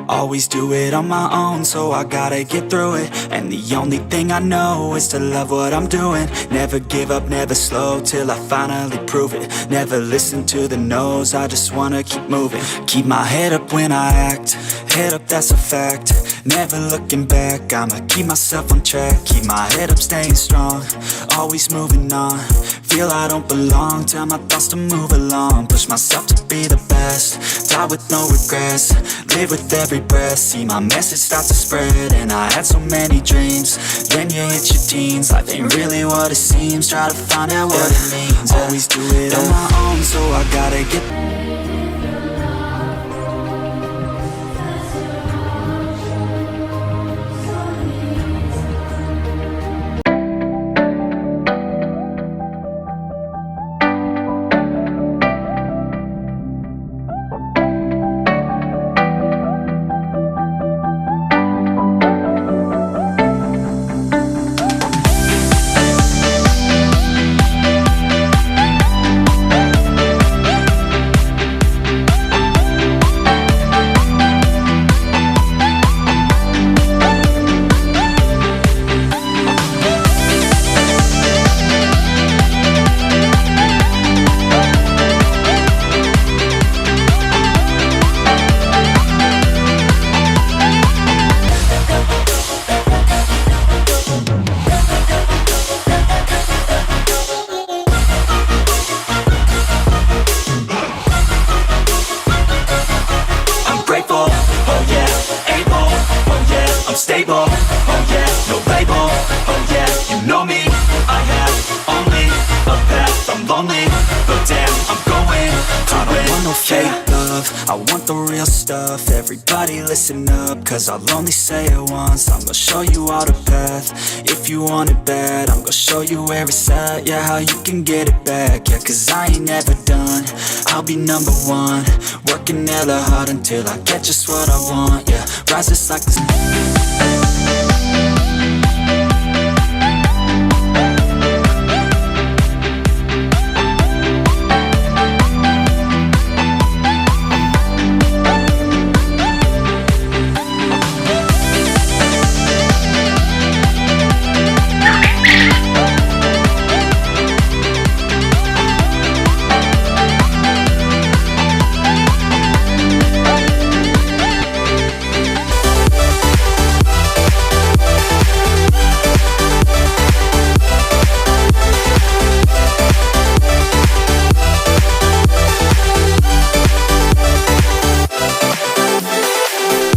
Always do it on my own, so I gotta get through it. And the only thing I know is to love what I'm doing. Never give up, never slow, till I finally prove it. Never listen to the no's, I just wanna keep moving. Keep my head up when I act, head up, that's a fact. Never looking back, I'ma keep myself on track. Keep my head up, staying strong, always moving on. Feel I don't belong, tell my thoughts to move along. Push myself to be the best, die with no regrets. Live with every breath, see my message start to spread. And I had so many dreams, then you hit your teens. Life ain't really what it seems, try to find out what it means. Always do it on my own, so I gotta get stable, oh yeah, no label, oh yeah, you know me. I have only a path, I'm lonely, but damn, I'm going to I don't want no fake love, I want the real stuff. Everybody listen up, cause I'll only say it once. I'm gonna show you all the path, if you want it bad. I'm gonna show you where it's at, yeah, how you can get it back. Yeah, cause I ain't never done, I'll be number one. Working hella hard until I get just what I want, yeah. Rise just like this.